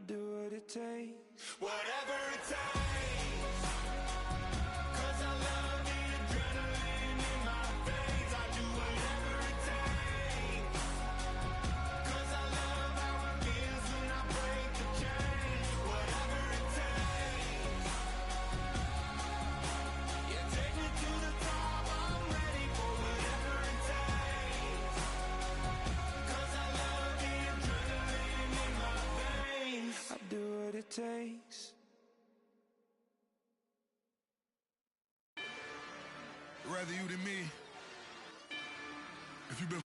do what it takes. Whatever it takes. 'Cause I love the adrenaline in my veins. I do whatever it takes. 'Cause I love how it feels when I break the chains. Whatever it takes. Yeah, take me to the top. I'm ready for whatever it takes. 'Cause I love the adrenaline in my veins. I do what it takes. Rather you than me. If you've been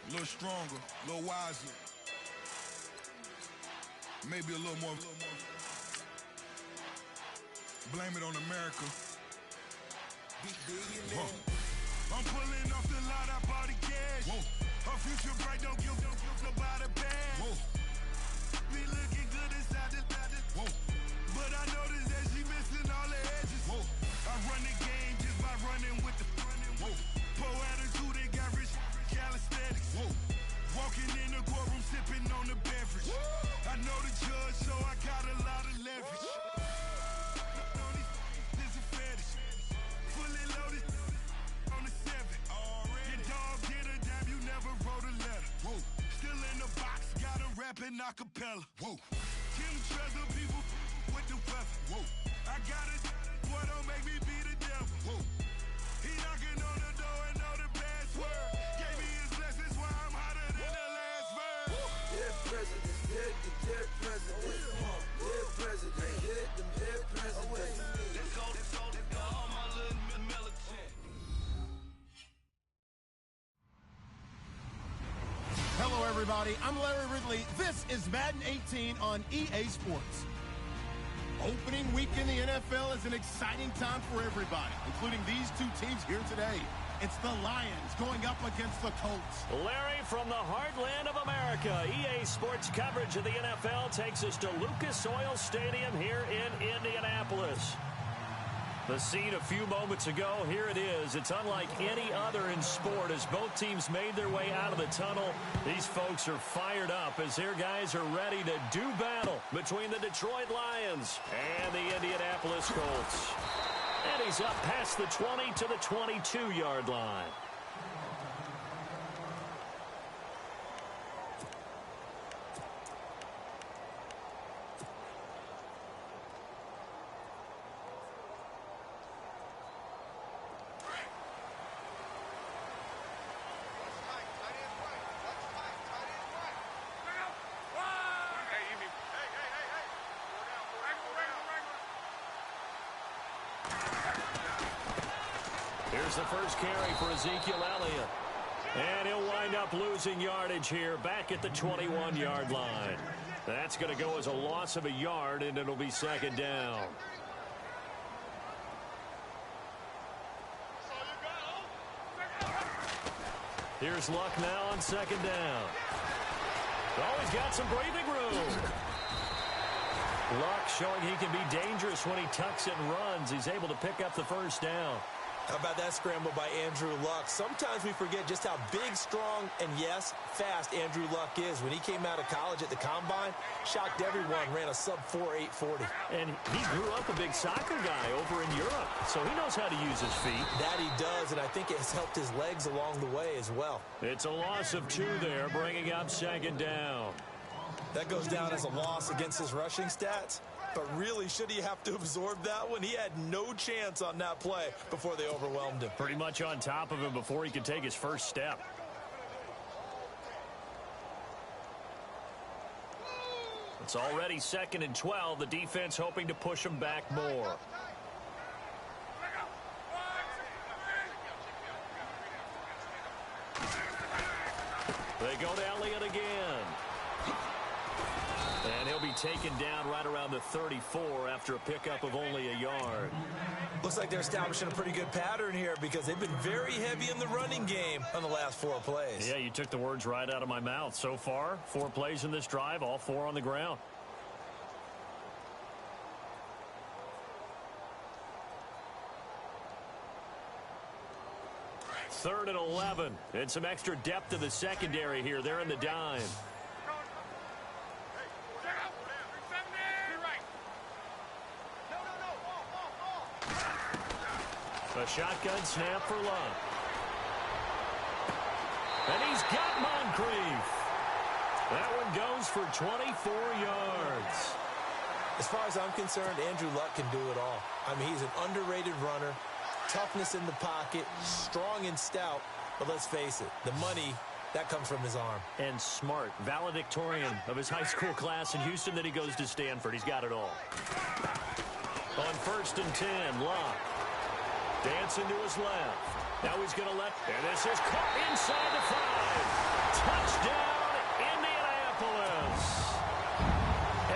a little stronger, a little wiser, maybe a little more. Blame it on America. I'm pulling off the lot, I bought the cash. Whoa. Her future bright, don't give nobody bad. Whoa. Be looking good inside the whoa. But I noticed that she missing all the edges. Whoa. I run the game just by running with the whoa. Poor attitude, they got rich calisthenics. Whoa. Walking in the courtroom, sipping on the beverage. Whoa. I know the judge, so I got a lot of leverage. This is a fetish. Fully loaded on the 7. Your dog get a dime, you never wrote a letter. Whoa. Still in the box, got him rapping acapella. Whoa. Kim Treasure people with the weapon. Whoa. I got it, boy, don't make me be the devil. Whoa. He knocking on the door and know the password. Gave me his blessings, why I'm hotter than the last verse. Dead presidents, dead presidents. Dead presidents, dead presidents. Let's go, all my little militant. Hello, everybody. I'm Larry Ridley. This is Madden 18 on EA Sports. Opening week in the NFL is an exciting time for everybody, including these two teams here today. It's the Lions going up against the Colts. Larry, from the heartland of America, EA Sports coverage of the NFL takes us to Lucas Oil Stadium here in Indianapolis. The scene a few moments ago, here it is. It's unlike any other in sport as both teams made their way out of the tunnel. These folks are fired up as their guys are ready to do battle between the Detroit Lions and the Indianapolis Colts. And he's up past the 20 to the 22-yard line. Here's the first carry for Ezekiel Elliott. And he'll wind up losing yardage here back at the 21-yard line. That's going to go as a loss of a yard, and it'll be second down. Here's Luck now on second down. Oh, he's got some breathing room. Luck showing he can be dangerous when he tucks it and runs. He's able to pick up the first down. How about that scramble by Andrew Luck? Sometimes we forget just how big, strong, and yes, fast Andrew Luck is. When he came out of college at the Combine, shocked everyone, ran a sub-4 840. And he grew up a big soccer guy over in Europe, so he knows how to use his feet. That he does, and I think it has helped his legs along the way as well. It's a loss of 2 there, bringing up second down. That goes down as a loss against his rushing stats. But really, should he have to absorb that one? He had no chance on that play before they overwhelmed him. Pretty much on top of him before he could take his first step. It's already 2nd and 12. The defense hoping to push him back more. They go to Elliott again. And he'll be taken down right around the 34 after a pickup of only a yard. Looks like they're establishing a pretty good pattern here because they've been very heavy in the running game on the last 4 plays. Yeah, you took the words right out of my mouth. So far, 4 plays in this drive, all 4 on the ground. 3rd and 11. And some extra depth in the secondary here. They're in the dime. A shotgun snap for Luck. And he's got Moncrief. That one goes for 24 yards. As far as I'm concerned, Andrew Luck can do it all. I mean, he's an underrated runner, toughness in the pocket, strong and stout. But let's face it, the money, that comes from his arm. And smart, valedictorian of his high school class in Houston. Then he goes to Stanford. He's got it all. On 1st and 10, Luck. Dancing to his left. Now he's going to let, and this is caught inside the 5. Touchdown, Indianapolis.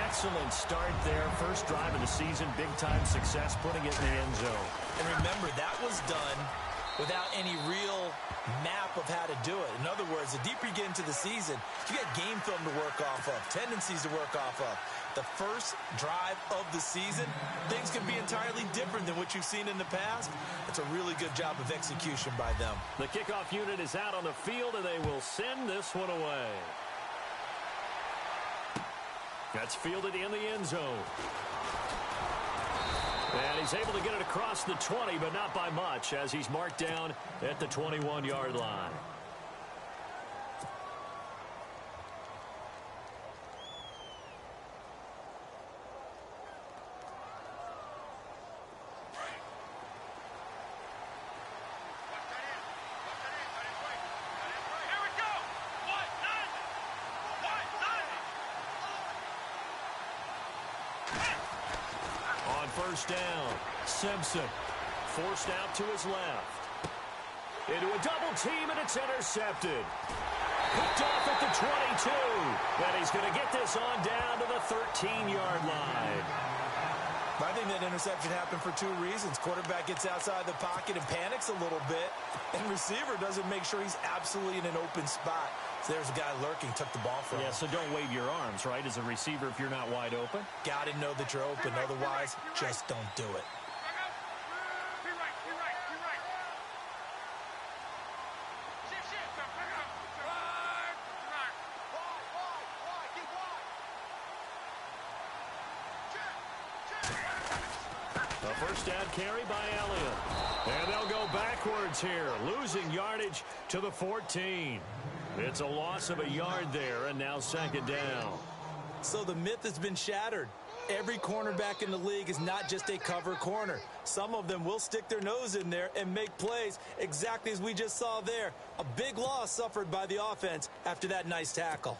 Excellent start there. First drive of the season. Big-time success, putting it in the end zone. And remember, that was done without any real map of how to do it. In other words, the deeper you get into the season, you got game film to work off of, tendencies to work off of. The first drive of the season, things can be entirely different than what you've seen in the past. It's a really good job of execution by them. The kickoff unit is out on the field, and they will send this one away. That's fielded in the end zone. And he's able to get it across the 20, but not by much, as he's marked down at the 21-yard line. First down, Simpson forced out to his left. Into a double team, and it's intercepted. Picked off at the 22. And he's going to get this on down to the 13-yard line. I think that interception happened for 2 reasons. Quarterback gets outside the pocket and panics a little bit, and receiver doesn't make sure he's absolutely in an open spot. So there's a guy lurking, took the ball from him. Yeah, so don't wave your arms, right, as a receiver if you're not wide open. Got to know that you're open. Otherwise, just don't do it. A first down carry by Elliott. And they'll go backwards here, losing yardage to the 14. It's a loss of a yard there, and now 2nd down. So the myth has been shattered. Every cornerback in the league is not just a cover corner. Some of them will stick their nose in there and make plays exactly as we just saw there. A big loss suffered by the offense after that nice tackle.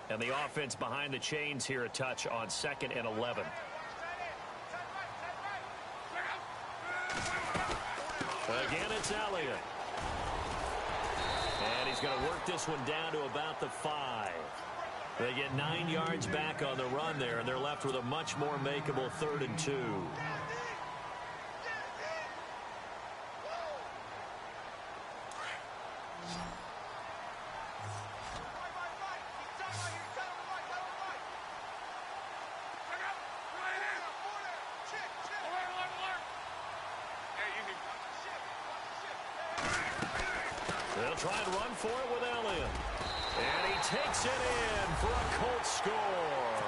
And the offense behind the chains here, a touch on 2nd and 11. Again, it's Elliott. And he's going to work this one down to about the 5. They get 9 yards back on the run there, and they're left with a much more makeable 3rd and 2. They'll try and run for it with Elliott. And he takes it in for a Colts score.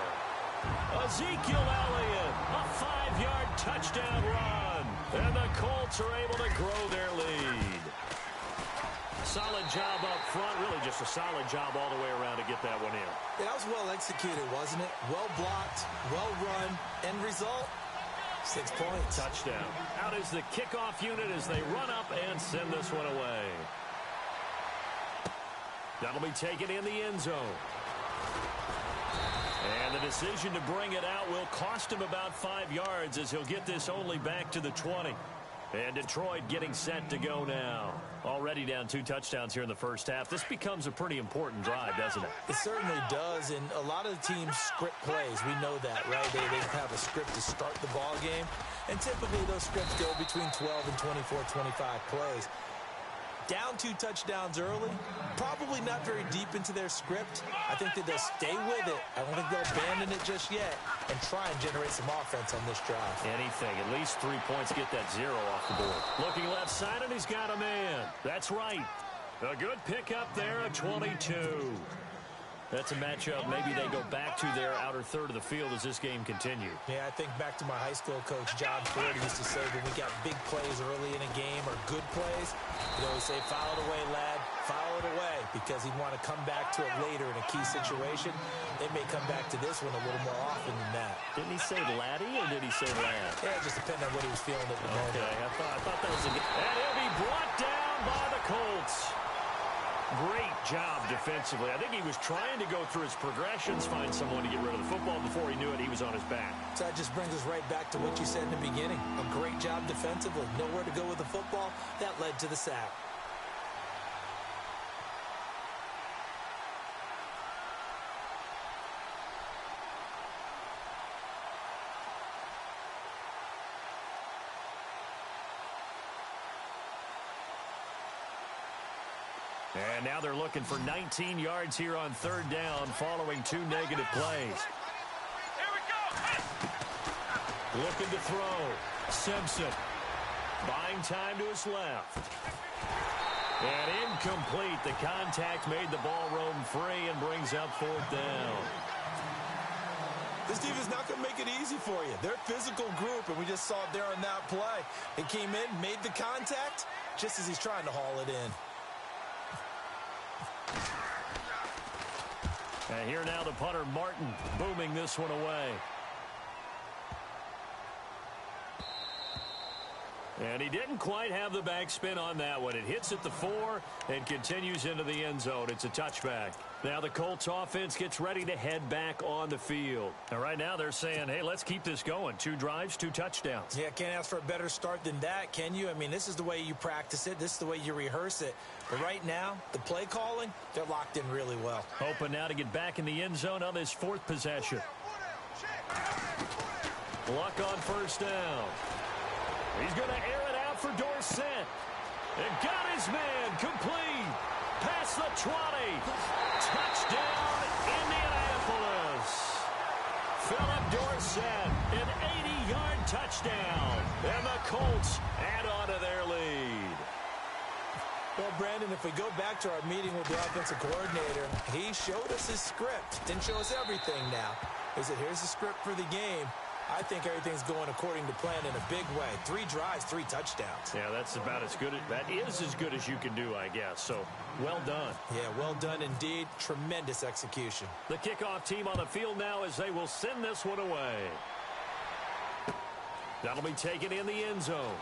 Ezekiel Elliott, a 5-yard touchdown run. And the Colts are able to grow their lead. Solid job up front, really just a solid job all the way around to get that one in. That was well executed, wasn't it? Well blocked, well run, end result, 6 points. Touchdown. Out is the kickoff unit as they run up and send this one away. That'll be taken in the end zone. And the decision to bring it out will cost him about 5 yards as he'll get this only back to the 20. And Detroit getting set to go now. Already down 2 touchdowns here in the first half. This becomes a pretty important drive, doesn't it? It certainly does, and a lot of the teams script plays. We know that, right? They have a script to start the ball game, and typically those scripts go between 12 and 24, 25 plays. Down 2 touchdowns early, probably not very deep into their script. I think that they'll stay with it. I don't think they'll abandon it just yet and try and generate some offense on this drive. Anything. At least 3 points, get that 0 off the board. Looking left side, and he's got a man. That's right. A good pickup there, a 22. That's a matchup maybe they go back to their outer third of the field as this game continues. Yeah, I think back to my high school coach, John Ford, used to say when we got big plays early in a game or good plays, he'd always say, foul it away, lad, foul it away, because he'd want to come back to it later in a key situation. They may come back to this one a little more often than that. Didn't he say laddie or did he say lad? Yeah, it just depended on what he was feeling at the moment. Okay, I thought that was a good. And he'll be brought down by the Colts. Great job defensively. I think he was trying to go through his progressions, find someone to get rid of the football. Before he knew it, he was on his back. So that just brings us right back to what you said in the beginning. A great job defensively. Nowhere to go with the football. That led to the sack. And now they're looking for 19 yards here on 3rd down following 2 negative plays. Here we go. Looking to throw. Simpson buying time to his left. And incomplete. The contact made the ball roam free and brings up 4th down. This defense is not going to make it easy for you. They're a physical group, and we just saw it there on that play. It came in, made the contact, just as he's trying to haul it in. And here now the punter, Martin, booming this one away. And he didn't quite have the backspin on that one. It hits at the 4 and continues into the end zone. It's a touchback. Now the Colts offense gets ready to head back on the field. And right now they're saying, hey, let's keep this going. 2 drives, 2 touchdowns. Yeah, can't ask for a better start than that, can you? I mean, this is the way you practice it. This is the way you rehearse it. But right now, the play calling, they're locked in really well. Hoping now to get back in the end zone on this 4th possession. Luck on 1st down. He's going to air it out for Dorsett. And got his man complete. Past the 20. Touchdown, Indianapolis. Philip Dorsett, an 80-yard touchdown. And the Colts add on to their lead. Well, Brandon, if we go back to our meeting with the offensive coordinator, he showed us his script. Didn't show us everything now. He said, here's the script for the game. I think everything's going according to plan in a big way. 3 drives, 3 touchdowns. Yeah, that's about as good. That is as good as you can do, I guess. So, well done. Yeah, well done indeed. Tremendous execution. The kickoff team on the field now as they will send this one away. That'll be taken in the end zone.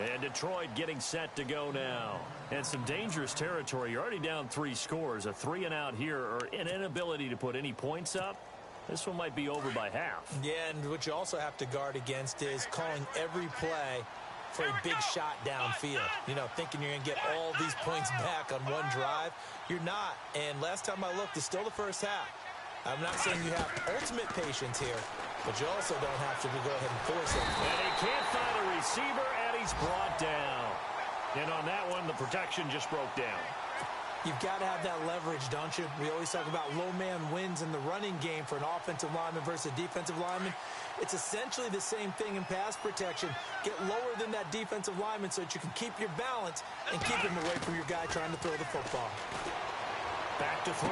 And Detroit getting set to go now. And some dangerous territory. You're already down 3 scores. A 3-and-out here, or an inability to put any points up. This one might be over by half. Yeah, and what you also have to guard against is calling every play for a big shot downfield. You know, thinking you're going to get all these points back on one drive. You're not. And last time I looked, it's still the first half. I'm not saying you have ultimate patience here, but you also don't have to go ahead and force it. And he can't find a receiver, and he's brought down. And on that one, the protection just broke down. You've got to have that leverage, don't you? We always talk about low man wins in the running game for an offensive lineman versus a defensive lineman. It's essentially the same thing in pass protection. Get lower than that defensive lineman so that you can keep your balance and keep him away from your guy trying to throw the football. Back to throw.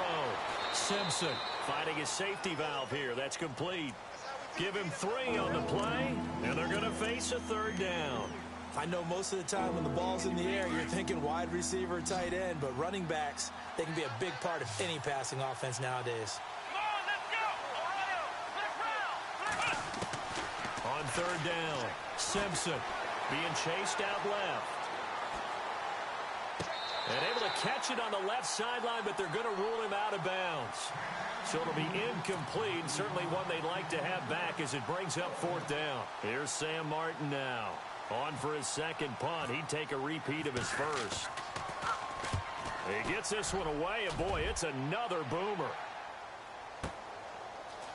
Simpson finding his safety valve here. That's complete. Give him 3 on the play, and they're going to face a 3rd down. I know most of the time when the ball's in the air, you're thinking wide receiver, tight end, but running backs, they can be a big part of any passing offense nowadays. On 3rd down, Simpson being chased out left. And able to catch it on the left sideline, but they're going to rule him out of bounds. So it'll be incomplete, certainly one they'd like to have back as it brings up 4th down. Here's Sam Martin now. On for his 2nd punt. He'd take a repeat of his first. He gets this one away, and boy, it's another boomer.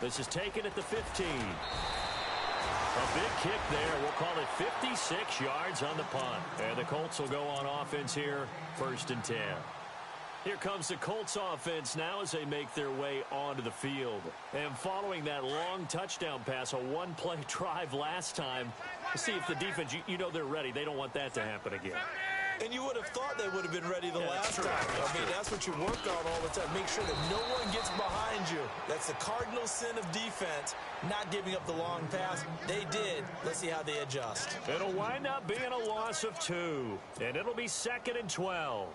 This is taken at the 15. A big kick there. We'll call it 56 yards on the punt. And the Colts will go on offense here, 1st and 10. Here comes the Colts offense now as they make their way onto the field. And following that long touchdown pass, a one-play drive last time, see if the defense, you know they're ready. They don't want that to happen again. And you would have thought they would have been ready the last time. I mean, that's what you work on all the time. Make sure that no one gets behind you. That's the cardinal sin of defense, not giving up the long pass. They did. Let's see how they adjust. It'll wind up being a loss of 2. And it'll be 2nd and 12.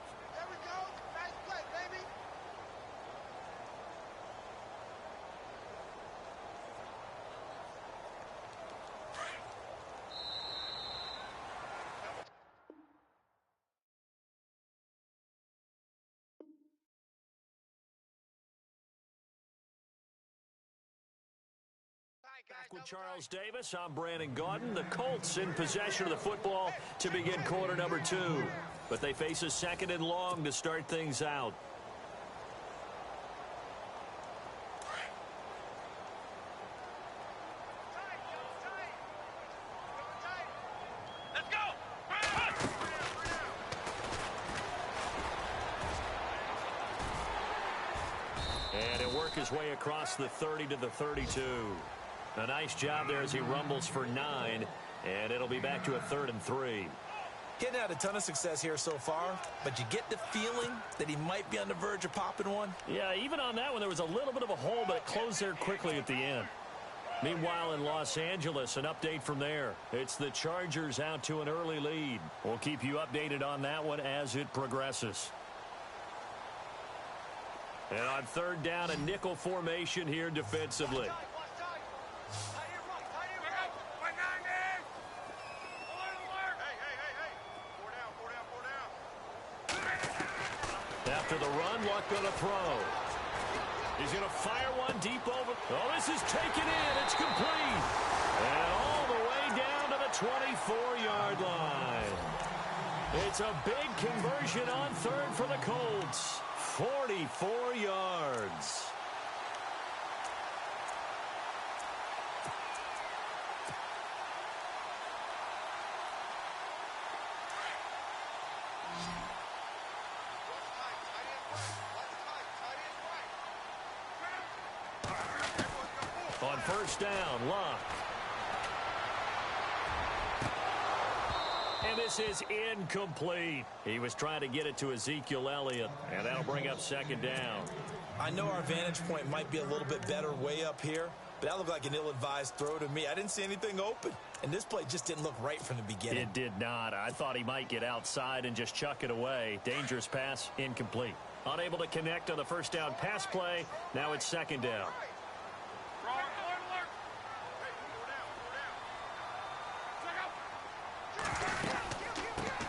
Back with Charles Davis, I'm Brandon Gaudin. The Colts in possession of the football to begin quarter number 2. But they face a 2nd and long to start things out. And he'll work his way across the 30 to the 32. A nice job there as he rumbles for 9, and it'll be back to a 3rd and 3. Getting out a ton of success here so far, but you get the feeling that he might be on the verge of popping one. Yeah, even on that one, there was a little bit of a hole, but it closed there quickly at the end. Meanwhile, in Los Angeles, an update from there. It's the Chargers out to an early lead. We'll keep you updated on that one as it progresses. And on 3rd down, a nickel formation here defensively. After the run, Luck going to throw. He's going to fire one deep over. Oh, this is taken in. It's complete. And all the way down to the 24-yard line. It's a big conversion on 3rd for the Colts. 44 yards. On 1st down, Luck. And this is incomplete. He was trying to get it to Ezekiel Elliott, and that'll bring up 2nd down. I know our vantage point might be a little bit better way up here, but that looked like an ill-advised throw to me. I didn't see anything open, and this play just didn't look right from the beginning. It did not. I thought he might get outside and just chuck it away. Dangerous pass, incomplete. Unable to connect on the 1st down pass play. Now it's 2nd down.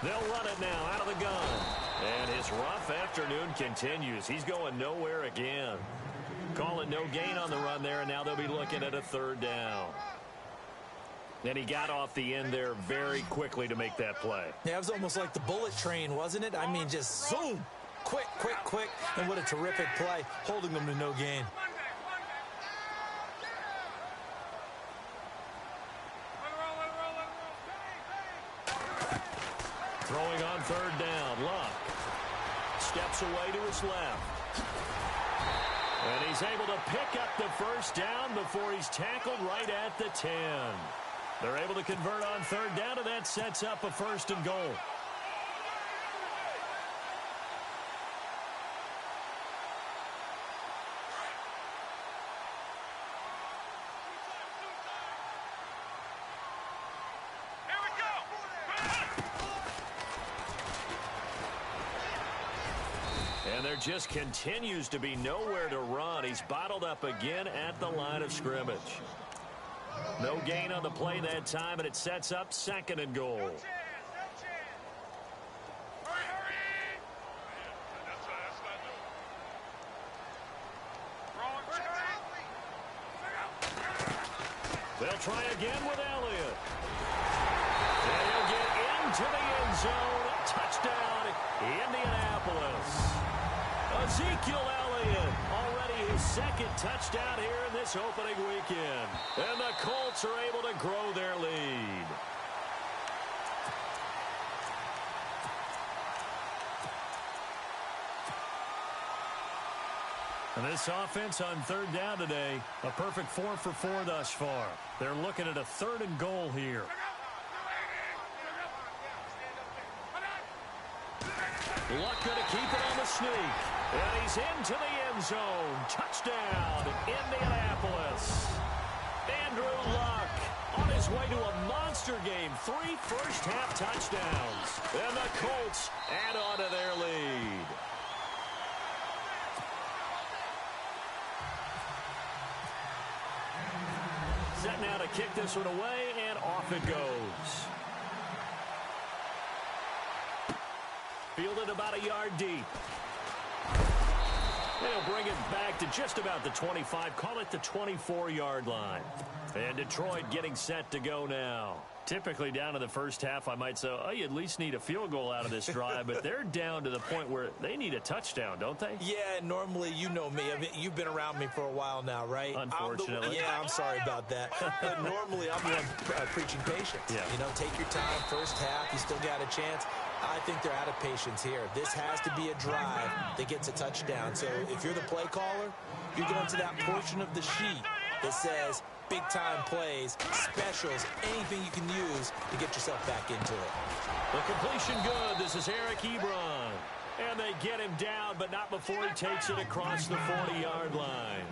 They'll run it now out of the gun. And his rough afternoon continues. He's going nowhere again. Calling no gain on the run there, and now they'll be looking at a 3rd down. And he got off the end there very quickly to make that play. Yeah, it was almost like the bullet train, wasn't it? I mean, just zoom. Quick, quick, quick. And what a terrific play, holding them to no gain. Throwing on 3rd down, Luck steps away to his left. And he's able to pick up the 1st down before he's tackled right at the 10. They're able to convert on 3rd down, and that sets up a 1st and goal. And there just continues to be nowhere to run. He's bottled up again at the line of scrimmage. No gain on the play that time, and it sets up 2nd and goal. They'll try again with Elliott. And he'll get into the end zone. Touchdown, Indianapolis. Ezekiel Elliott, already his 2nd touchdown here in this opening weekend. And the Colts are able to grow their lead. And this offense on third down today, a perfect 4 for 4 thus far. They're looking at a 3rd and goal here. Luck going to keep it on the sneak. And he's into the end zone. Touchdown, Indianapolis. Andrew Luck on his way to a monster game. 3 first-half touchdowns. And the Colts add on to their lead. Set now to kick this one away, and off it goes. Fielded about a yard deep. They'll bring it back to just about the 25. Call it the 24-yard line. And Detroit getting set to go now. Typically down to the first half, I might say, oh, you at least need a field goal out of this drive. But they're down to the point where they need a touchdown, don't they? Yeah, normally, you know me. I mean, you've been around me for a while now, right? Unfortunately. I'm sorry about that. But normally, I'm the one preaching patience. Yeah. You know, take your time. First half, you still got a chance. I think they're out of patience here. This has to be a drive that gets a touchdown. So if you're the play caller, you're going to that portion of the sheet that says big-time plays, specials, anything you can use to get yourself back into it. The completion good. This is Eric Ebron. And they get him down, but not before he takes it across the 40-yard line.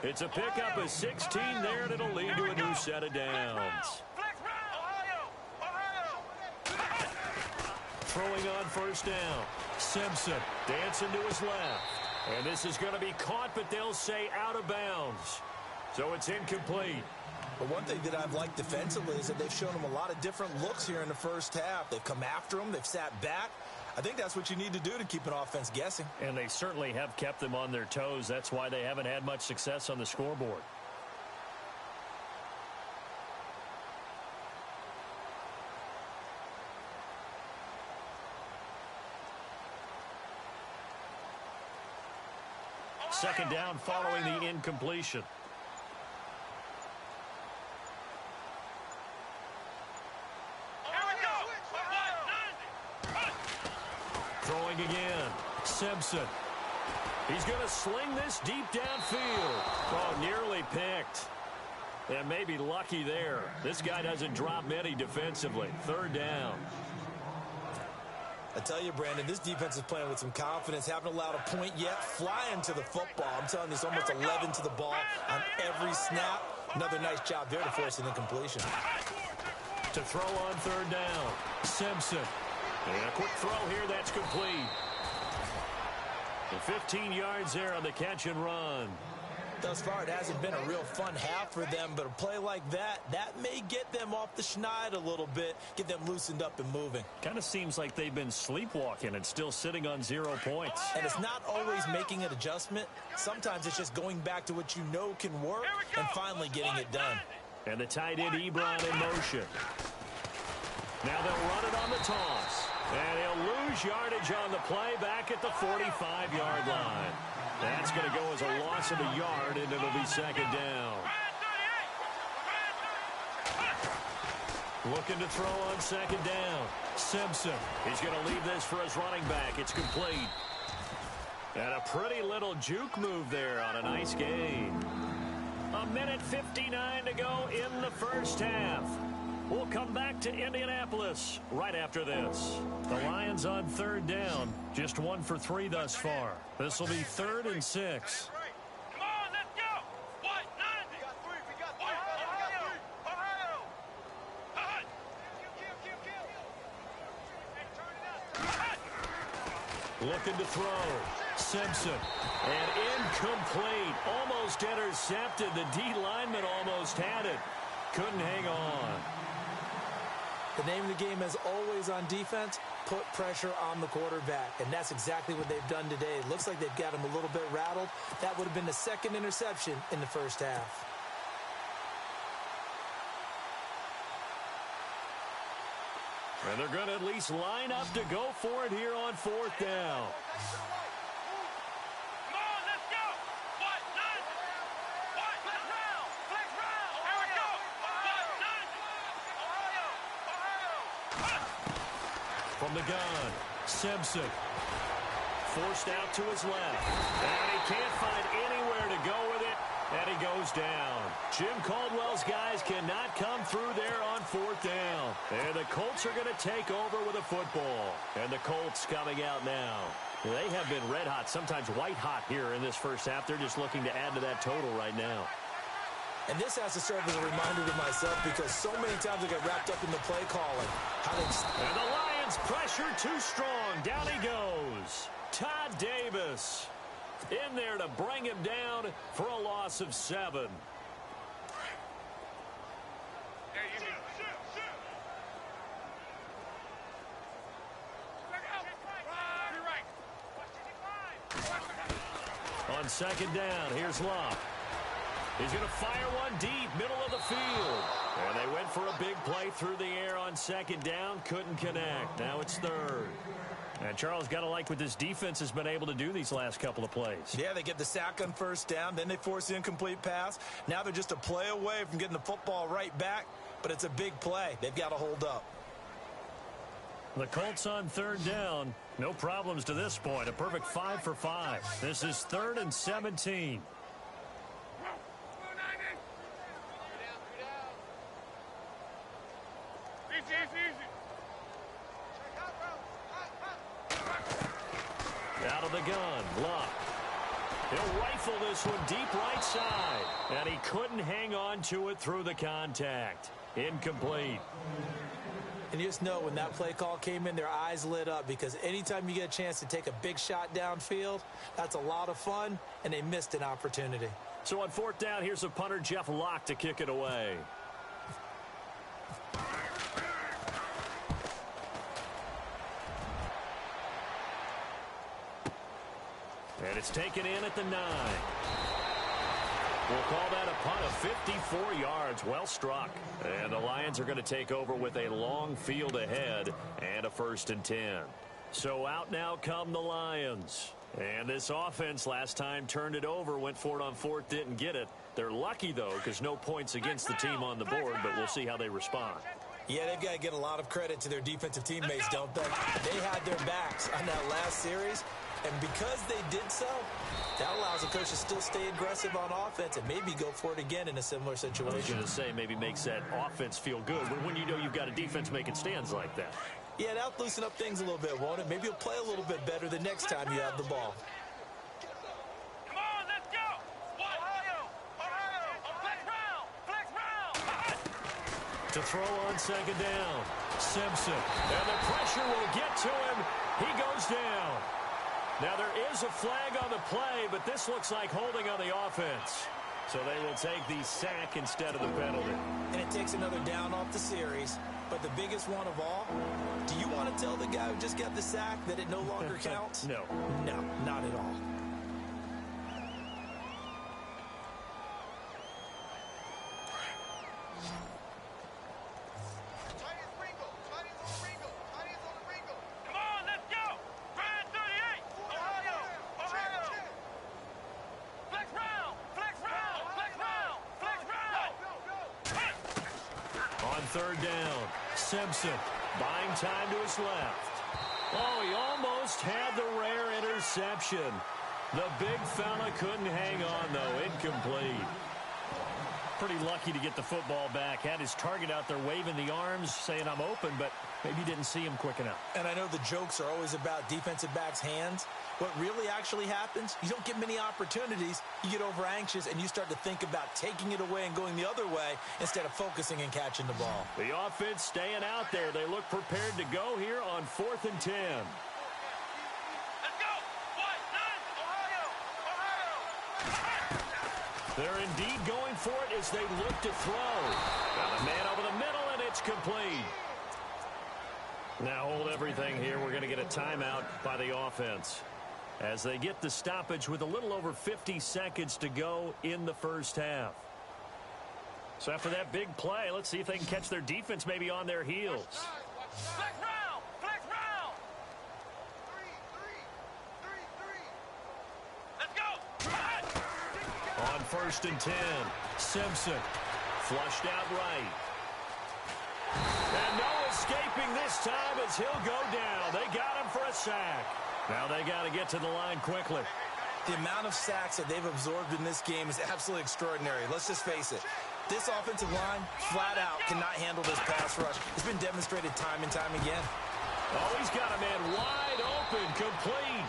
It's a pickup of 16 there, and it'll lead to a new set of downs. Throwing on first down. Simpson dancing to his left. And this is going to be caught, but they'll say out of bounds. So it's incomplete. But one thing that I've liked defensively is that they've shown him a lot of different looks here in the first half. They've come after him. They've sat back. I think that's what you need to do to keep an offense guessing. And they certainly have kept them on their toes. That's why they haven't had much success on the scoreboard. Second down following the incompletion. Throwing again. Simpson. He's going to sling this deep downfield. Oh, nearly picked. And maybe lucky there. This guy doesn't drop many defensively. Third down. I tell you, Brandon, this defense is playing with some confidence. Haven't allowed a point yet. Flying to the football. I'm telling you, it's almost 11 to the ball on every snap. Another nice job there to force an incompletion. To throw on third down. Simpson. And a quick throw here. That's complete. And 15 yards there on the catch and run. Thus far, it hasn't been a real fun half for them, but a play like that may get them off the schneid a little bit, get them loosened up and moving. Kind of seems like they've been sleepwalking and still sitting on 0 points. And it's not always making an adjustment. Sometimes it's just going back to what you know can work and finally getting it done. And the tight end Ebron in motion. Now they'll run it on the toss. And he'll lose yardage on the play back at the 45-yard line. That's going to go as a loss of a yard, and it'll be second down. Looking to throw on second down. Simpson. He's going to leave this for his running back. It's complete. And a pretty little juke move there on a nice gain. 1:59 to go in the first half. We'll come back to Indianapolis right after this. The Lions on third down. Just 1 for 3 thus far. This will be 3rd and 6. Come on, let's go. What? 90. We got 3. We got 3. Ohio. Ohio. Kill. Looking to throw. Simpson. And incomplete. Almost intercepted. The D lineman almost had it. Couldn't hang on. The name of the game is always on defense, put pressure on the quarterback. And that's exactly what they've done today. It looks like they've got him a little bit rattled. That would have been the second interception in the first half. And they're going to at least line up to go for it here on 4th down. From the gun, Simpson. forced out to his left. And he can't find anywhere to go with it, and he goes down. Jim Caldwell's guys cannot come through there on 4th down. And the Colts are going to take over with a football. And the Colts coming out now. They have been red hot, sometimes white hot here in this first half. They're just looking to add to that total right now. And this has to serve as a reminder to myself because so many times I get wrapped up in the play calling. And the Lions pressure too strong. Down he goes. Todd Davis in there to bring him down for a loss of 7. On 2nd down, here's Locke. He's going to fire one deep, middle of the field. And they went for a big play through the air on 2nd down. Couldn't connect. Now it's 3rd. And Charles, got to like what this defense has been able to do these last couple of plays. Yeah, they get the sack on 1st down. Then they force the incomplete pass. Now they're just a play away from getting the football right back. But it's a big play. They've got to hold up. The Colts on 3rd down. No problems to this point. A perfect 5 for 5. This is 3rd and 17. Out of the gun, Luck. He'll rifle this one deep right side. And he couldn't hang on to it through the contact. Incomplete. And you just know when that play call came in, their eyes lit up because anytime you get a chance to take a big shot downfield, that's a lot of fun, and they missed an opportunity. So on 4th down, here's the punter, Jeff Locke, to kick it away. And it's taken in at the 9. We'll call that a punt of 54 yards. Well struck. And the Lions are going to take over with a long field ahead and a 1st and 10. So out now come the Lions. And this offense last time turned it over, went for it on 4th, didn't get it. They're lucky, though, because no points against the team on the board, but we'll see how they respond. Yeah, they've got to get a lot of credit to their defensive teammates, don't they? They had their backs on that last series, and because they did so, that allows the coach to still stay aggressive on offense and maybe go for it again in a similar situation. I was going to say maybe makes that offense feel good when you know you've got a defense making stands like that. Yeah, that'll loosen up things a little bit, won't it? Maybe you'll play a little bit better the next time you have the ball. Come on, let's go! Ohio! Flex round! To throw on 2nd down, Simpson. And the pressure will get to him. He goes down. Now there is a flag on the play, but this looks like holding on the offense. So they will take the sack instead of the penalty. And it takes another down off the series. But the biggest one of all, do you want to tell the guy who just got the sack that it no longer counts? No. No, not at all. Come on, let's go! Ryan 38! Ohio! Flex round! On 3rd down, Simpson buying time to his left. Oh, he almost had the rare interception. The big fella couldn't hang on, though. Incomplete. Pretty lucky to get the football back. Had his target out there waving the arms, saying, I'm open, but maybe didn't see him quick enough. And I know the jokes are always about defensive backs' hands. What really actually happens, you don't get many opportunities. You get over anxious, and you start to think about taking it away and going the other way instead of focusing and catching the ball. The offense staying out there. They look prepared to go here on 4th and 10. Let's go! Ohio! They're indeed going for it as they look to throw. Got a man over the middle, and it's complete. Now hold everything here. We're going to get a timeout by the offense as they get the stoppage with a little over 50 seconds to go in the first half. So after that big play, let's see if they can catch their defense maybe on their heels. Flex round! Let's go! On 1st and 10, Simpson flushed out right. And no escaping this time as he'll go down. They got him for a sack. Now they got to get to the line quickly. The amount of sacks that they've absorbed in this game is absolutely extraordinary. Let's just face it. This offensive line, flat out, cannot handle this pass rush. It's been demonstrated time and time again. Oh, he's got a man wide open, complete.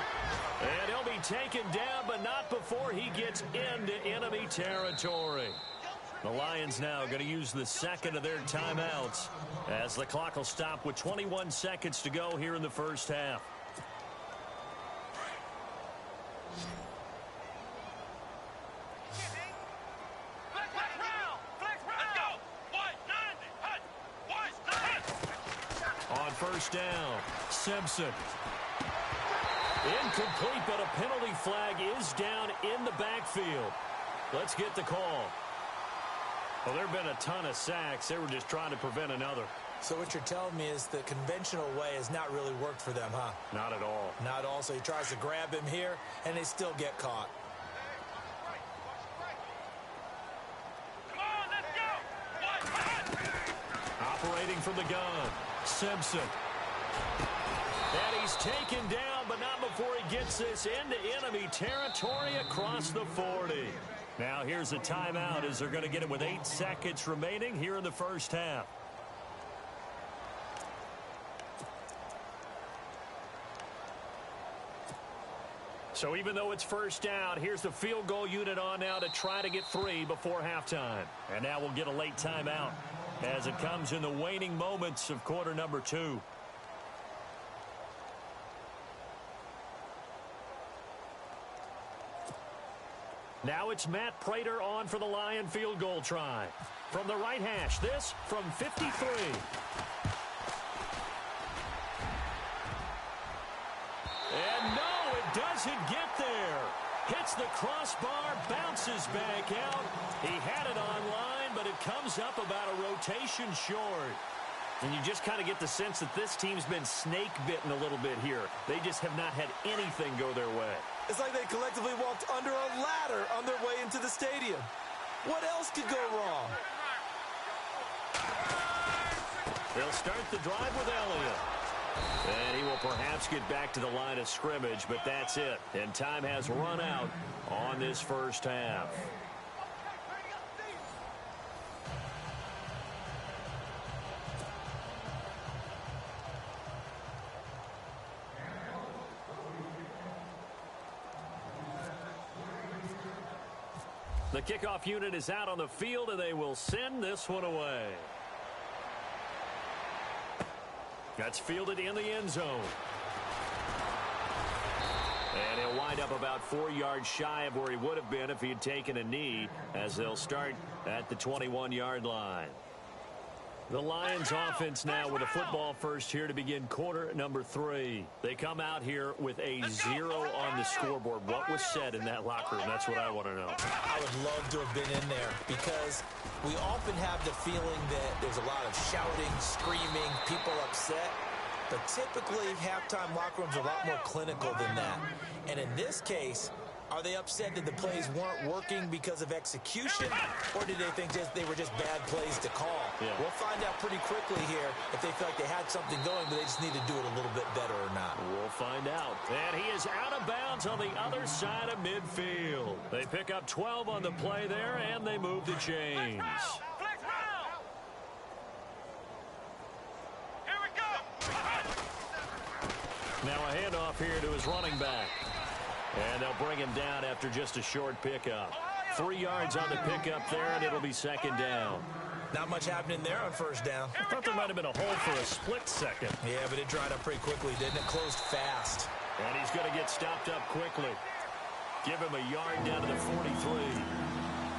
And he'll be taken down, but not before he gets into enemy territory. The Lions now going to use the second of their timeouts as the clock will stop with 21 seconds to go here in the first half. On first down, Simpson. Incomplete, but a penalty flag is down in the backfield. Let's get the call. Well, there have been a ton of sacks. They were just trying to prevent another. So what you're telling me is the conventional way has not really worked for them, huh? Not at all. Not at all. So he tries to grab him here, and they still get caught. Operating from the gun, Simpson. And he's taken down, but not before he gets this into enemy territory across the 40. Now here's a timeout as they're going to get it with 8 seconds remaining here in the first half. So even though it's first down, here's the field goal unit on now to try to get 3 before halftime. And now we'll get a late timeout as it comes in the waning moments of quarter number 2. Now it's Matt Prater on for the Lion field goal try. From the right hash, this from 53. And no, it doesn't get there. Hits the crossbar, bounces back out. He had it on line, but it comes up about a rotation short. And you just kind of get the sense that this team's been snake-bitten a little bit here. They just have not had anything go their way. It's like they collectively walked under a ladder on their way into the stadium. What else could go wrong? They'll start the drive with Elliott. And he will perhaps get back to the line of scrimmage, but that's it. And time has run out on this first half. The kickoff unit is out on the field, and they will send this one away. That's fielded in the end zone. And he'll wind up about 4 yards shy of where he would have been if he had taken a knee, as they'll start at the 21-yard line. The Lions offense now with a football first here to begin quarter number 3. They come out here with a 0 on the scoreboard. What was said in that locker room? That's what I want to know. I would love to have been in there because we often have the feeling that there's a lot of shouting, screaming, people upset. But typically, halftime locker rooms are a lot more clinical than that. And in this case, are they upset that the plays weren't working because of execution, or did they think they were just bad plays to call? Yeah. We'll find out pretty quickly here if they feel like they had something going, but they just need to do it a little bit better or not. We'll find out. And he is out of bounds on the other side of midfield. They pick up 12 on the play there, and they move the chains. Now a handoff here to his running back. And they'll bring him down after just a short pickup. 3 yards on the pickup there, and it'll be second down. Not much happening there on first down. I thought there might have been a hole for a split second. Yeah, but it dried up pretty quickly, didn't it? Closed fast. And he's going to get stopped up quickly. Give him a yard down to the 43.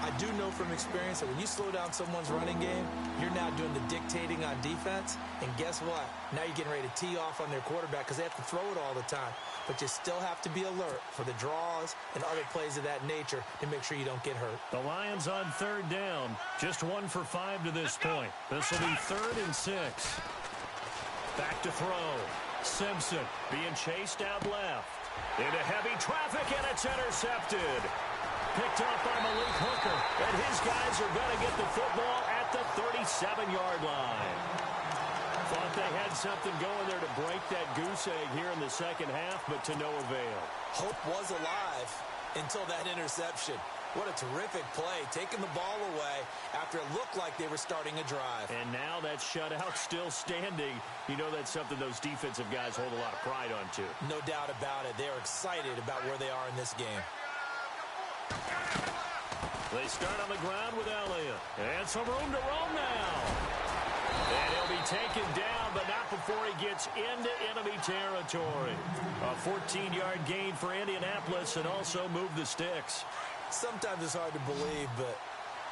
I do know from experience that when you slow down someone's running game, you're now doing the dictating on defense. And guess what? Now you're getting ready to tee off on their quarterback because they have to throw it all the time. But you still have to be alert for the draws and other plays of that nature to make sure you don't get hurt. The Lions on third down. Just 1 for 5 to this point. This will be 3rd and 6. Back to throw. Simpson being chased out left. Into heavy traffic, and it's intercepted. Picked off by Malik Hooker, and his guys are going to get the football at the 37-yard line. Thought they had something going there to break that goose egg here in the second half, but to no avail. Hope was alive until that interception. What a terrific play, taking the ball away after it looked like they were starting a drive. And now that shutout still standing. You know that's something those defensive guys hold a lot of pride on, too. No doubt about it. They're excited about where they are in this game. They start on the ground with Elliott. And some room to roam now. And he'll be taken down, but not before he gets into enemy territory. A 14-yard gain for Indianapolis and also move the sticks. Sometimes it's hard to believe, but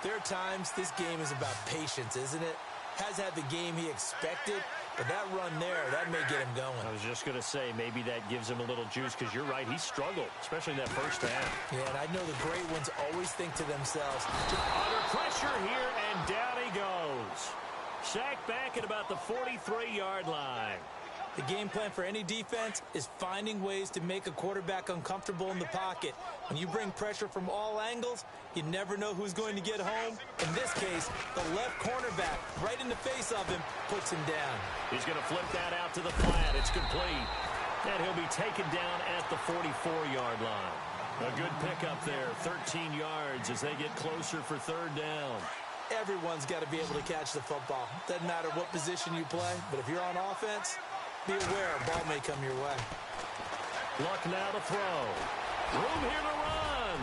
there are times this game is about patience, isn't it? Has had the game he expected, but that run there, that may get him going. I was just going to say, maybe that gives him a little juice, because you're right, he struggled, especially in that first half. Yeah, and I know the great ones always think to themselves. Under pressure here, and down he goes. Sacked back at about the 43-yard line. The game plan for any defense is finding ways to make a quarterback uncomfortable in the pocket. When you bring pressure from all angles, you never know who's going to get home. In this case, the left cornerback, right in the face of him, puts him down. He's going to flip that out to the flat. It's complete. And he'll be taken down at the 44-yard line. A good pickup there, 13 yards as they get closer for third down. Everyone's got to be able to catch the football. Doesn't matter what position you play, but if you're on offense, be aware a ball may come your way. Luck now to throw. Room here to run.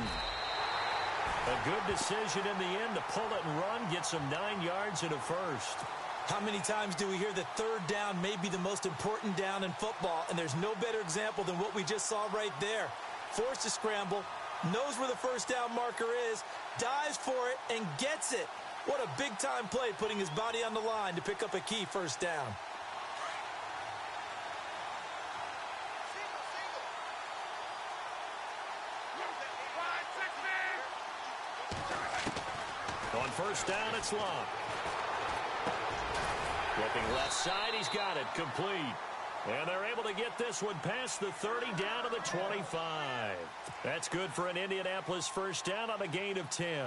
A good decision in the end to pull it and run. Gets him 9 yards and a first. How many times do we hear that third down may be the most important down in football? And there's no better example than what we just saw right there. Forced to scramble, knows where the first down marker is, dives for it, and gets it. What a big-time play, putting his body on the line to pick up a key first down. On first down, it's Luck. Looking left side, he's got it, complete. And they're able to get this one past the 30 down to the 25. That's good for an Indianapolis first down on a gain of 10.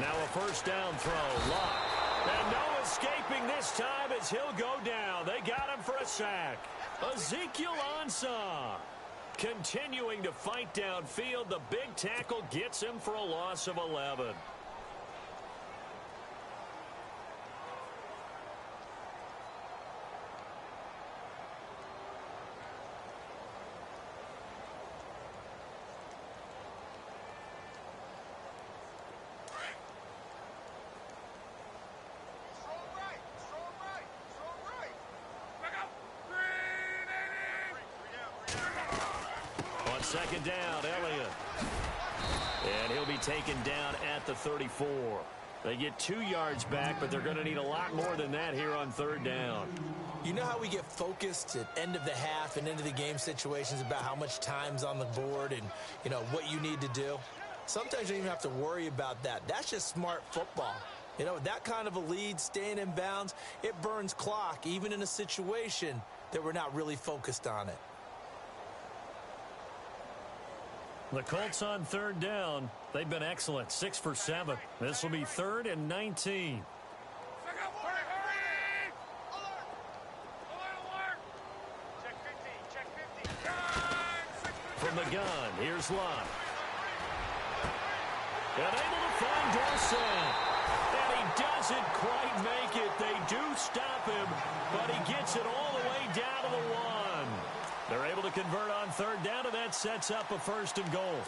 Now a first down throw, Luck. And no escaping this time as he'll go down. They got him for a sack. Ezekiel Ansah continuing to fight downfield. The big tackle gets him for a loss of 11. Second down, Elliott. And he'll be taken down at the 34. They get 2 yards back, but they're going to need a lot more than that here on third down. You know how we get focused at end of the half and into the game situations about how much time's on the board and, you know, what you need to do? Sometimes you don't even have to worry about that. That's just smart football. You know, with that kind of a lead, staying in bounds, it burns clock, even in a situation that we're not really focused on it. The Colts on third down. They've been excellent, 6 for 7. This will be 3rd and 19. From the gun, here's Luck. And able to find Dorsett. And he doesn't quite make it. They do stop him, but he gets it all the way down to the 1. They're able to convert on third down, and that sets up a 1st and goal.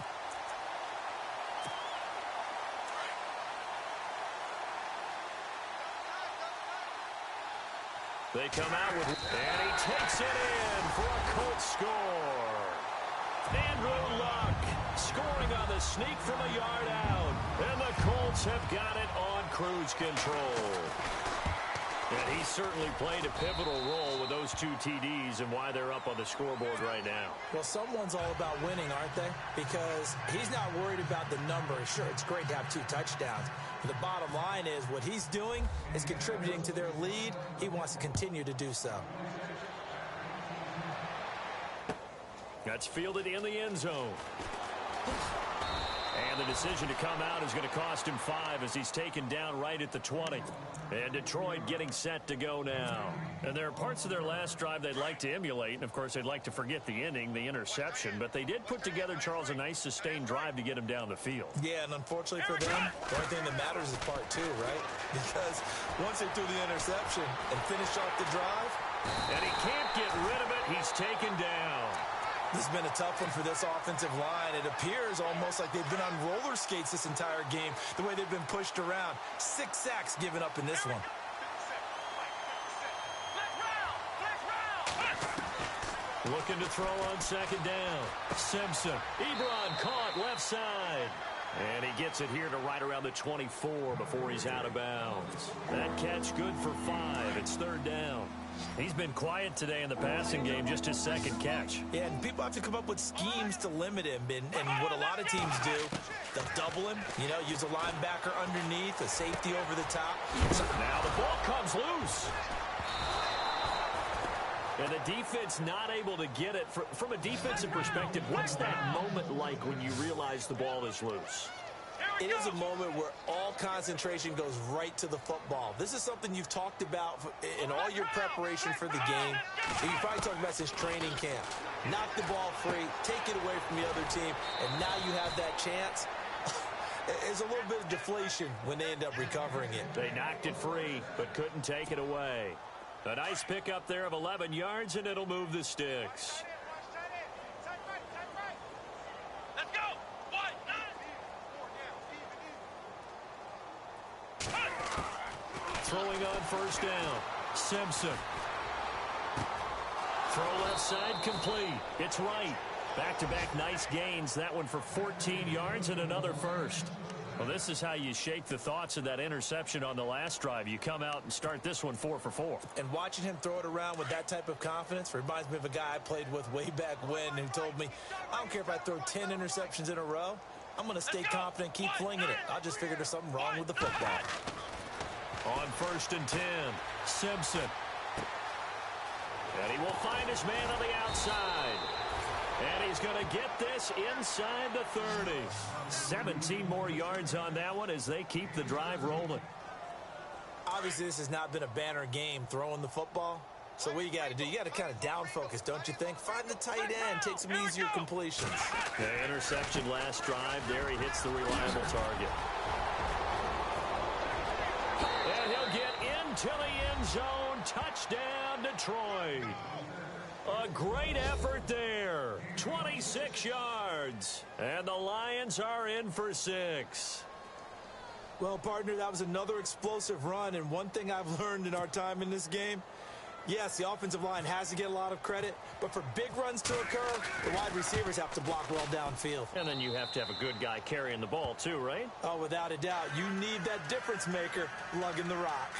They come out with, and he takes it in for a Colts score. Andrew Luck scoring on the sneak from a yard out, and the Colts have got it on cruise control. And he certainly played a pivotal role with those 2 TDs and why they're up on the scoreboard right now. Well, someone's all about winning, aren't they? Because he's not worried about the number. Sure, it's great to have 2 touchdowns. But the bottom line is what he's doing is contributing to their lead. He wants to continue to do so. That's fielded in the end zone. And the decision to come out is going to cost him 5 as he's taken down right at the 20. And Detroit getting set to go now. And there are parts of their last drive they'd like to emulate. And, of course, they'd like to forget the inning, the interception. But they did put together, Charles, a nice sustained drive to get him down the field. Yeah, and unfortunately for them, the only thing that matters is part 2, right? Because once they threw the interception and finished off the drive. And he can't get rid of it. He's taken down. This has been a tough one for this offensive line. It appears almost like they've been on roller skates this entire game, the way they've been pushed around. 6 sacks given up in this one. Looking to throw on second down. Simpson. Ebron caught left side. And he gets it here to right around the 24 before he's out of bounds. That catch good for 5. It's 3rd down. He's been quiet today in the passing game, just his 2nd catch. Yeah, and people have to come up with schemes to limit him. And what a lot of teams do, they'll double him, use a linebacker underneath, a safety over the top. Now the ball comes loose. And the defense not able to get it. From a defensive perspective, what's that moment like when you realize the ball is loose? It is a moment where all concentration goes right to the football. This is something you've talked about in all your preparation for the game. And you've probably talked about since training camp. Knock the ball free, take it away from the other team, and now you have that chance. There's a little bit of deflation when they end up recovering it. They knocked it free, but couldn't take it away. A nice pickup there of 11 yards, and it'll move the sticks. Throwing on 1st down. Simpson. Throw left side complete. It's right. Back-to-back nice gains. That one for 14 yards and another first. Well, this is how you shake the thoughts of that interception on the last drive. You come out and start this one 4 for 4. And watching him throw it around with that type of confidence reminds me of a guy I played with way back when who told me, I don't care if I throw 10 interceptions in a row. I'm going to stay confident, keep flinging it. I just figured there's something wrong with the football. On 1st and 10, Simpson. And he will find his man on the outside. And he's going to get this inside the 30. 17 more yards on that one as they keep the drive rolling. Obviously, this has not been a banner game throwing the football. So what you got to do, you got to kind of down focus, don't you think? Find the tight end, take some easier completions. The interception last drive. There he hits the reliable target. And he'll get into the end zone. Touchdown, Detroit. A great effort there. 26 yards. And the Lions are in for 6. Well, partner, that was another explosive run. And one thing I've learned in our time in this game, yes, the offensive line has to get a lot of credit, but for big runs to occur, the wide receivers have to block well downfield. And then you have to have a good guy carrying the ball too, right? Oh, without a doubt. You need that difference maker lugging the rock.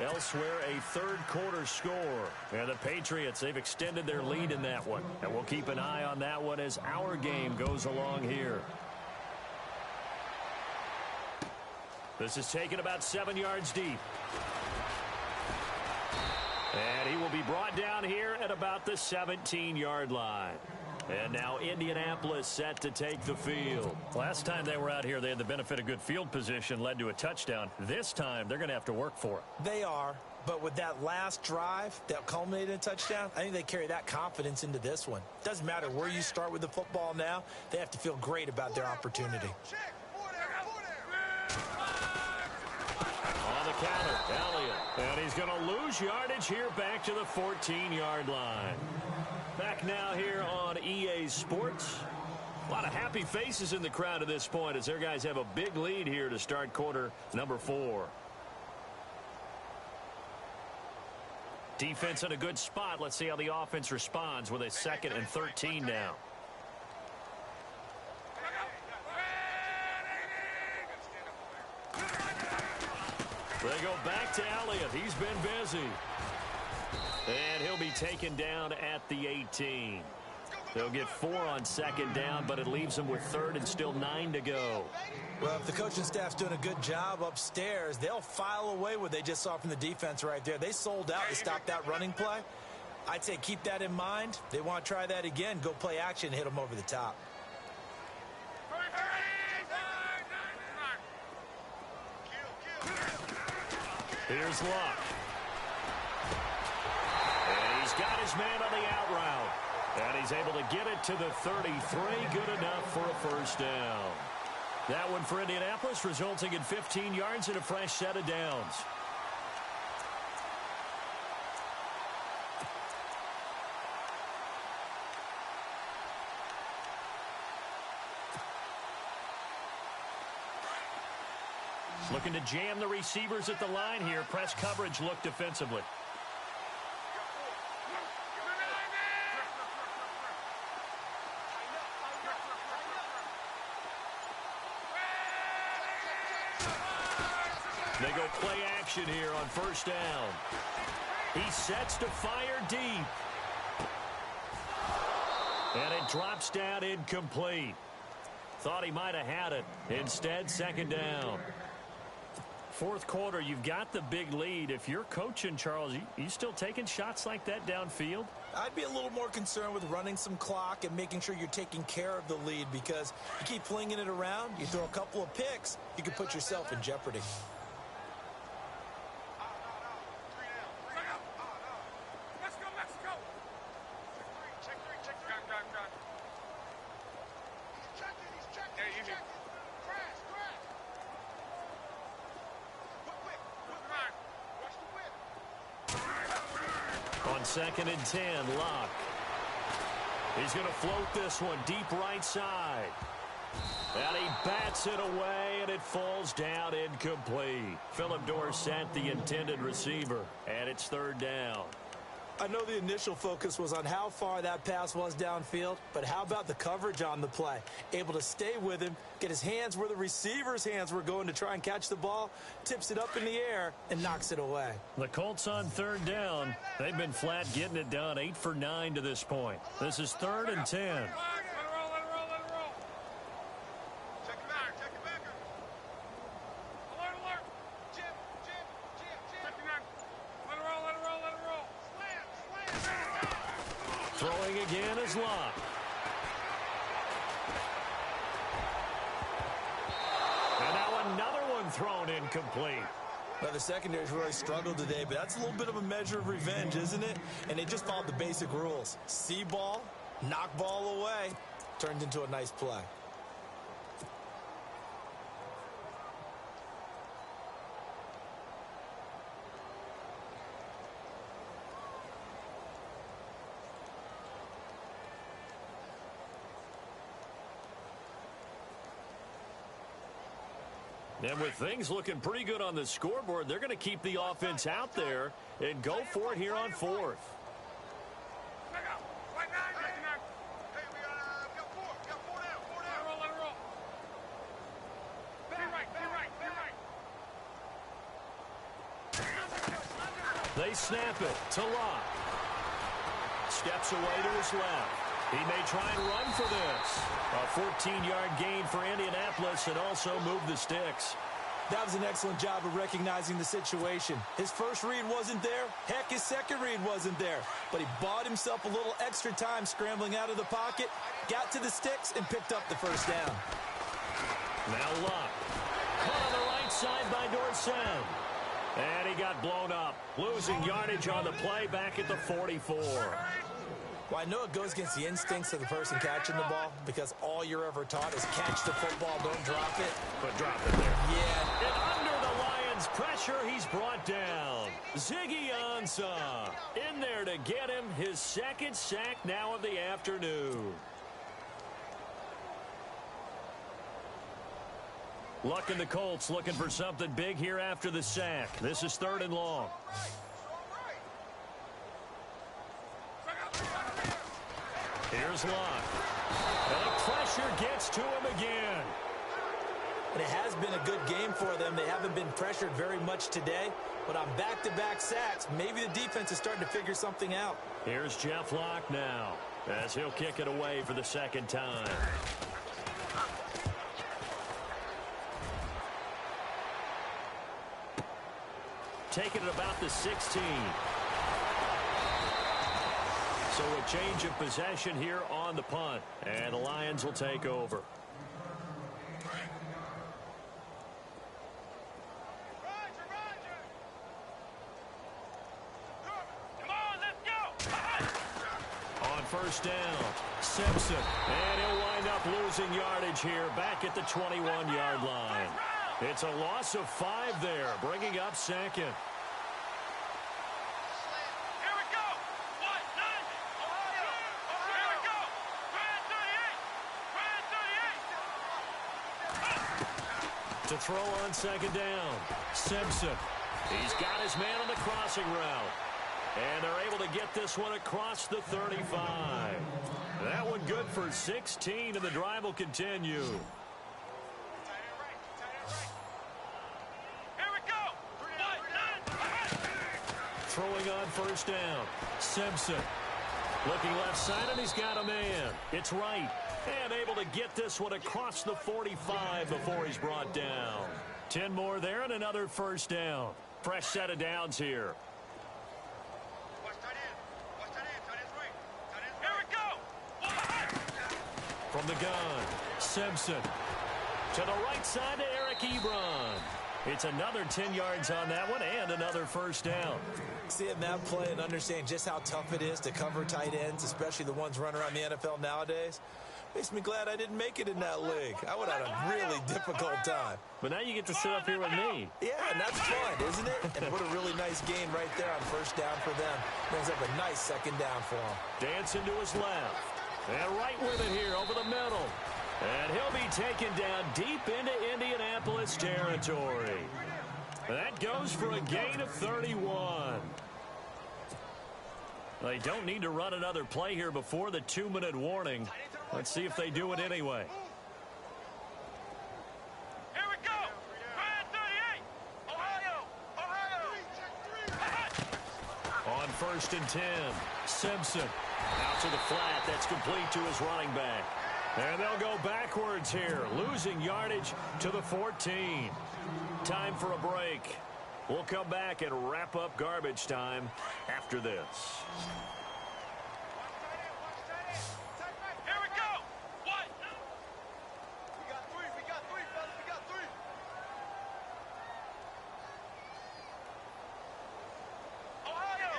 Elsewhere, a third-quarter score. And the Patriots, they've extended their lead in that one. And we'll keep an eye on that one as our game goes along here. This is taken about 7 yards deep. And he will be brought down here at about the 17-yard line. And now Indianapolis set to take the field. Last time they were out here, they had the benefit of good field position, led to a touchdown. This time, they're going to have to work for it. They are, but with that last drive that culminated in a touchdown, I think they carry that confidence into this one. Doesn't matter where you start with the football now, they have to feel great about their opportunity. On the counter, Elliott. And he's going to lose yardage here back to the 14-yard line. Back now here on EA Sports. A lot of happy faces in the crowd at this point as their guys have a big lead here to start quarter number 4. Defense in a good spot. Let's see how the offense responds with a 2nd and 13 now. They go back to Elliott. He's been busy. And he'll be taken down at the 18. They'll get 4 on second down, but it leaves them with third and still 9 to go. Well, if the coaching staff's doing a good job upstairs, they'll file away what they just saw from the defense right there. They sold out to stop that running play. I'd say keep that in mind. They want to try that again. Go play action and hit them over the top. Here's Luck. And he's got his man on the out route. And he's able to get it to the 33. Good enough for a first down. That one for Indianapolis, resulting in 15 yards and a fresh set of downs. Looking to jam the receivers at the line here. Press coverage look defensively. They go play action here on first down. He sets to fire deep. And it drops down incomplete. Thought he might have had it. Instead, second down. Fourth quarter, you've got the big lead. If you're coaching, Charles, you still taking shots like that downfield? I'd be a little more concerned with running some clock and making sure you're taking care of the lead, because you keep flinging it around, you throw a couple of picks, you can put yourself in jeopardy. On 2nd and 10, Luck. He's going to float this one deep right side. And he bats it away, and it falls down incomplete. Philip Dorsett, the intended receiver, and it's third down. I know the initial focus was on how far that pass was downfield, but how about the coverage on the play? Able to stay with him, get his hands where the receiver's hands were going to try and catch the ball, tips it up in the air, and knocks it away. The Colts on third down. They've been flat getting it done, 8 for 9 to this point. This is 3rd and 10. Throwing again is Luck. And now another one thrown incomplete. Well, the secondary's really struggled today, but that's a little bit of a measure of revenge, isn't it? And they just followed the basic rules. See ball, knock ball away, turned into a nice play. And with things looking pretty good on the scoreboard, they're going to keep the offense out there and go for it here on 4th. They snap it to Luck. Steps away to his left. He may try and run for this. A 14-yard gain for Indianapolis, and also move the sticks. That was an excellent job of recognizing the situation. His first read wasn't there. Heck, his second read wasn't there. But he bought himself a little extra time scrambling out of the pocket, got to the sticks, and picked up the first down. Now Luck. Caught on the right side by Dorsett. And he got blown up. Losing yardage on the play back at the 44. Well, I know it goes against the instincts of the person catching the ball, because all you're ever taught is catch the football, don't drop it. But drop it there. Yeah. And under the Lions' pressure, he's brought down. Ziggy Ansah in there to get him his second sack now of the afternoon. Luck and the Colts looking for something big here after the sack. This is 3rd and long. Here's Luck. And the pressure gets to him again. And it has been a good game for them. They haven't been pressured very much today. But on back-to-back sacks, maybe the defense is starting to figure something out. Here's Jeff Locke now as he'll kick it away for the second time. Taking it about the 16. So a change of possession here on the punt. And the Lions will take over. First down, Simpson, and he'll wind up losing yardage here back at the 21-yard line. It's a loss of 5 there, bringing up second. Here we go. What? 9. Ohio. Here we go. Grand 38. To throw on second down, Simpson. He's got his man on the crossing route. And they're able to get this one across the 35. That one good for 16, and the drive will continue. Here we go. Throwing on first down, Simpson. Looking left side, and he's got a man. It's right. And able to get this one across the 45 before he's brought down. 10 more there and another first down. Fresh set of downs here. From the gun, Simpson. To the right side to Eric Ebron. It's another 10 yards on that one and another first down. Seeing that play and understand just how tough it is to cover tight ends, especially the ones running around the NFL nowadays, makes me glad I didn't make it in that league. I would have had a really difficult time. But now you get to sit up here with me. Yeah, and that's fun, isn't it? And what a really nice game right there on first down for them. Brings up a nice second down for them. Dancing to his left. And right with it here over the middle. And he'll be taken down deep into Indianapolis territory. That goes for a gain of 31. They don't need to run another play here before the 2-minute warning. Let's see if they do it anyway. Here we go. Grand 38. Ohio. On first and 10, Simpson. Out to the flat. That's complete to his running back. And they'll go backwards here, losing yardage to the 14. Time for a break. We'll come back and wrap up garbage time after this. Here we go. What? We got 3. We got 3, fellas. We got 3. Ohio.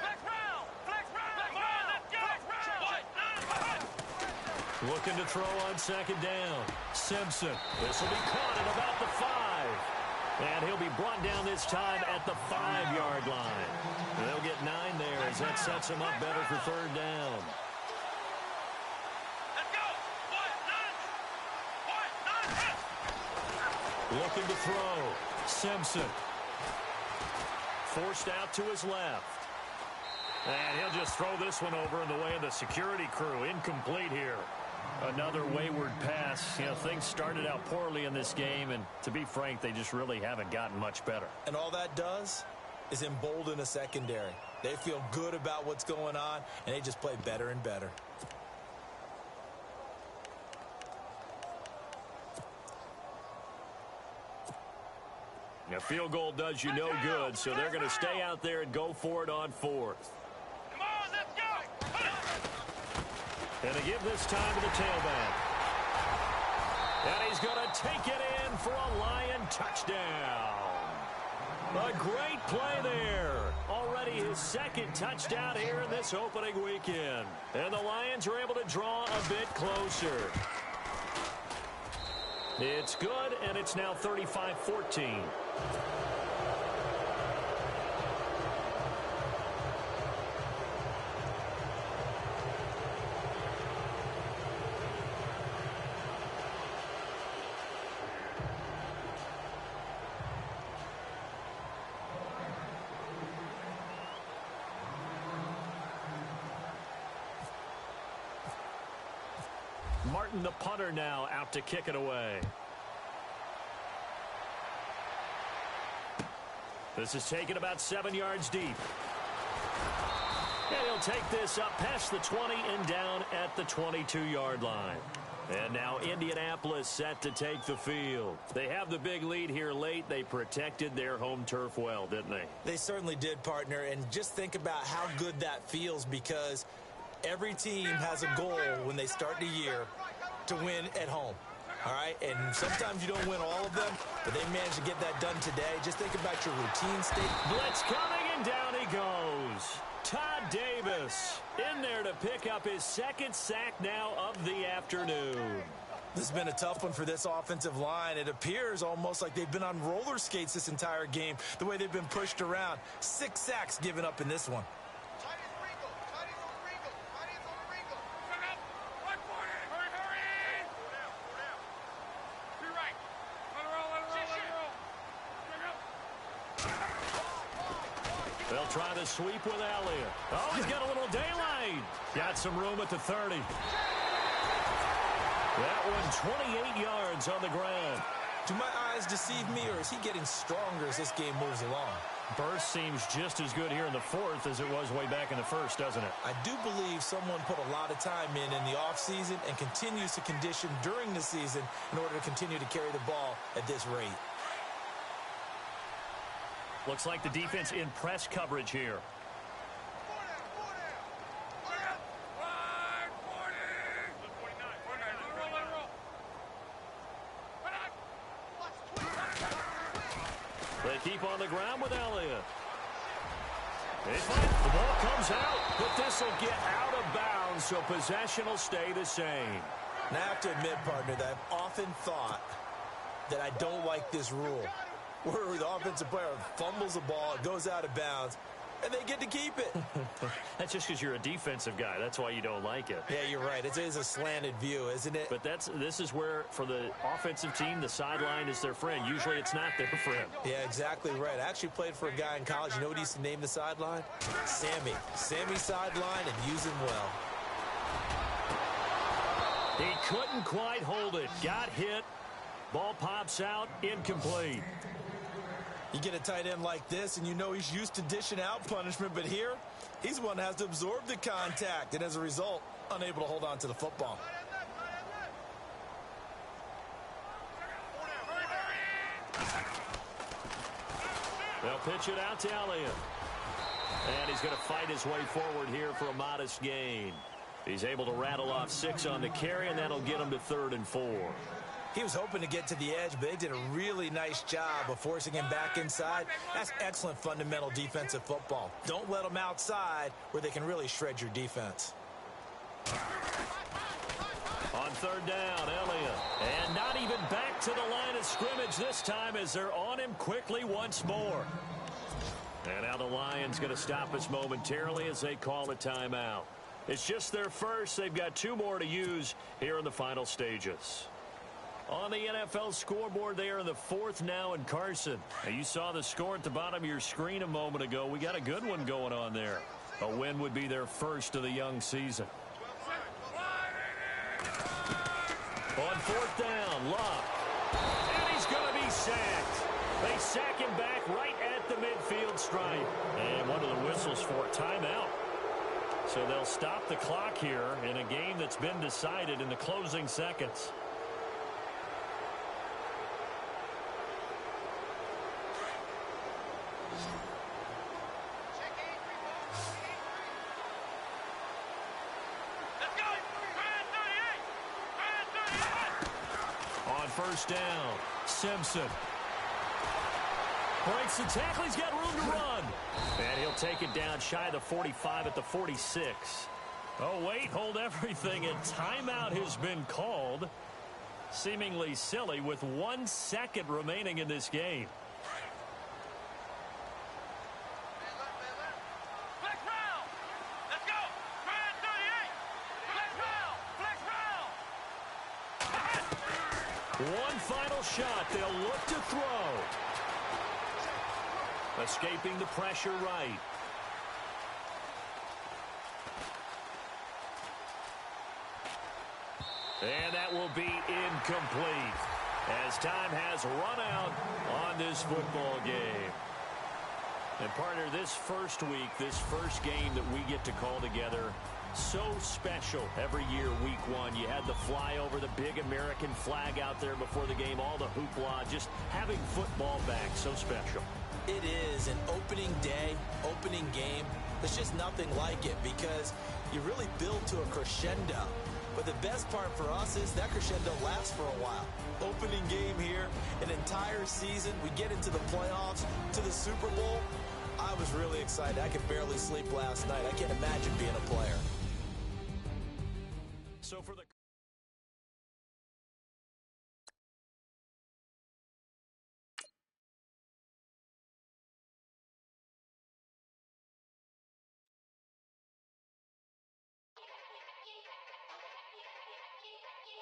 Flex round. Let's go. What? Looking to throw on second down. Simpson. This will be caught at about the 5. And he'll be brought down this time at the 5-yard line. And they'll get 9 there as that sets him up better for third down. Let's go. What? 9. Looking to throw. Simpson. Forced out to his left. And he'll just throw this one over in the way of the security crew. Incomplete here. Another wayward pass. You know, things started out poorly in this game, and to be frank, they just really haven't gotten much better. And all that does is embolden a secondary. They feel good about what's going on, and they just play better and better. A field goal does you no good, so they're going to stay out there and go for it on 4th. Come on, let's go. And they give this time to the tailback. And he's going to take it in for a Lion touchdown. A great play there. Already his second touchdown here in this opening weekend. And the Lions are able to draw a bit closer. It's good, and it's now 35-14. Martin, the punter, now out to kick it away. This is taken about 7 yards deep. And he'll take this up past the 20 and down at the 22-yard line. And now Indianapolis set to take the field. They have the big lead here late. They protected their home turf well, didn't they? They certainly did, partner. And just think about how good that feels, because every team has a goal when they start the year to win at home. All right, and sometimes you don't win all of them, but they managed to get that done today. Just think about your routine state. Blitz coming, and down he goes. Todd Davis in there to pick up his second sack now of the afternoon. This has been a tough one for this offensive line. It appears almost like they've been on roller skates this entire game, the way they've been pushed around. 6 sacks given up in this one. They'll try the sweep with Elliott. Oh, he's got a little daylight. Got some room at the 30. That one 28 yards on the ground. Do my eyes deceive me, or is he getting stronger as this game moves along? Burst seems just as good here in the fourth as it was way back in the first, doesn't it? I do believe someone put a lot of time in the offseason and continues to condition during the season in order to continue to carry the ball at this rate. Looks like the defense in press coverage here. They keep on the ground with Elliott. The ball comes out, but this will get out of bounds, so possession will stay the same. And I have to admit, partner, that I've often thought that I don't like this rule, where the offensive player fumbles the ball, it goes out of bounds, and they get to keep it. That's just because you're a defensive guy. That's why you don't like it. Yeah, you're right. It is a slanted view, isn't it? But this is where, for the offensive team, the sideline is their friend. Usually it's not their friend. Yeah, exactly right. I actually played for a guy in college. You know what he used to name the sideline? Sammy. Sammy sideline, and use him well. He couldn't quite hold it. Got hit. Ball pops out, incomplete. You get a tight end like this, and you know he's used to dishing out punishment, but here, he's the one that has to absorb the contact, and as a result, unable to hold on to the football. They'll pitch it out to Elliott. And he's going to fight his way forward here for a modest gain. He's able to rattle off 6 on the carry, and that'll get him to 3rd and 4. He was hoping to get to the edge, but they did a really nice job of forcing him back inside. That's excellent fundamental defensive football. Don't let them outside where they can really shred your defense. On 3rd down, Elliott. And not even back to the line of scrimmage this time as they're on him quickly once more. And now the Lions going to stop us momentarily as they call a timeout. It's just their first. They've got 2 more to use here in the final stages. On the NFL scoreboard, they are in the 4th now in Carson. Now, you saw the score at the bottom of your screen a moment ago. We got a good one going on there. A win would be their first of the young season. On 4th down, Locke. And he's going to be sacked. They sack him back right at the midfield stripe. And one of the whistles for a timeout. So they'll stop the clock here in a game that's been decided in the closing seconds. On 1st down, Simpson breaks the tackle. He's got room to run. And he'll take it down shy of the 45 at the 46. Oh, wait, hold everything. A timeout has been called. Seemingly silly with 1 second remaining in this game. One final shot. They'll look to throw. Escaping the pressure right. And that will be incomplete as time has run out on this football game. And partner, this first week, this first game that we get to call together, so special every year, week one. You had the flyover, the big American flag out there before the game, all the hoopla, just having football back, so special. It is an opening day, opening game. There's just nothing like it because you really build to a crescendo. But the best part for us is that crescendo lasts for a while. Opening game here, an entire season. We get into the playoffs, to the Super Bowl. I was really excited. I could barely sleep last night. I can't imagine being a player. So for the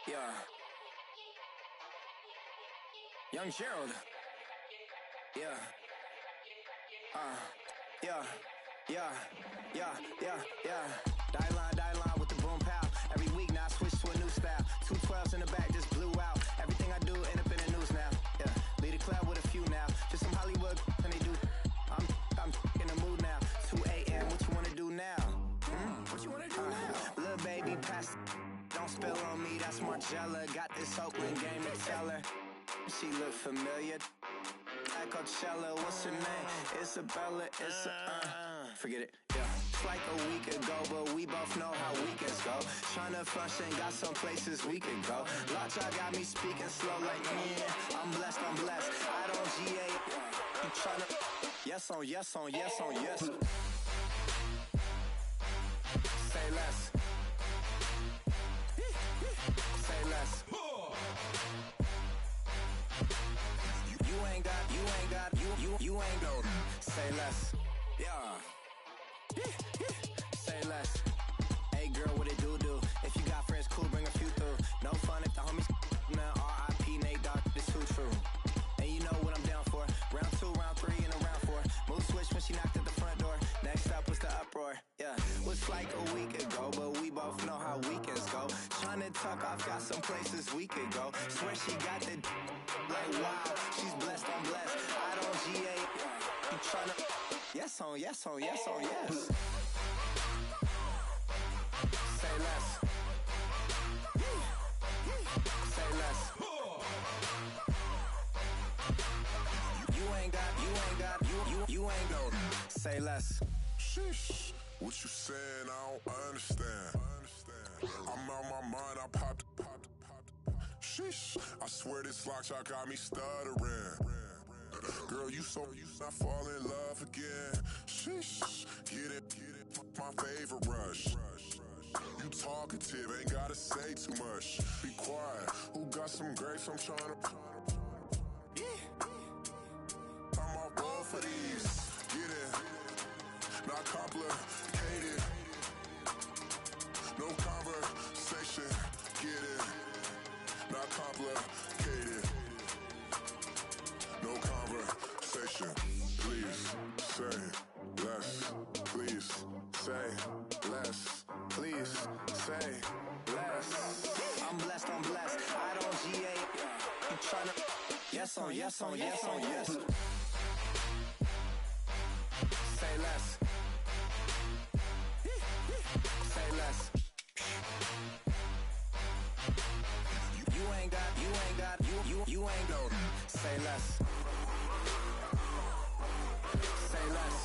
Yeah. Young Gerald. Yeah. Die line with the boom pow. Every week now I switch to a new style. 212s in the back just blew out. Everything I do end up in the news now. Yeah. Lead a club with a few now. Just some Hollywood and they do. I'm in the mood now. 2 a.m. What you wanna do now? What you wanna do now? Little baby pass. Don't spill on me, that's Margella. Got this Oakland game to tell her. She look familiar. Like Coachella, what's her name? Isabella, forget it, yeah. It's like a week ago, but we both know how weekends go. Tryna function, got some places we could go. Lockjaw got me speaking slow like, yeah, I'm blessed. I don't GA, I'm tryna, yes on yes. Say less. Say less. You ain't go. Say less. Yeah. Say less. Hey girl, what it do? If you got friends, cool, bring a few through. No fun if the homies now R.I.P. Nate Dogg, this too true. And you know what I'm down for. Round 2, round 3, and a round 4. Move switch when she knocked at the front door. Next up was the uproar. Yeah. Was like a week ago, but we both know how weekends go. Tryna tuck off, got some places we could go. Swear she got the like wow, she's blessed, I'm blessed. I don't GA. You tryna yes on yes. Say less. Say less. You ain't go. Say less. Sheesh, what you saying? I don't understand. I'm out my mind, I popped. Sheesh, I swear this lockjaw got me stuttering. Girl, you not fall in love again. Sheesh, get it, my favorite rush. You talkative, ain't gotta say too much. Be quiet, who got some grapes? I'm tryna. I'm all roll for these. Get it, not complicated. No conversation, get it. Not complicated. No conversation. Please say less. Please say less. Please say less. I'm blessed. I don't GA. You tryna yes on yes. Say less. Say less. You ain't go. Say less. Say less.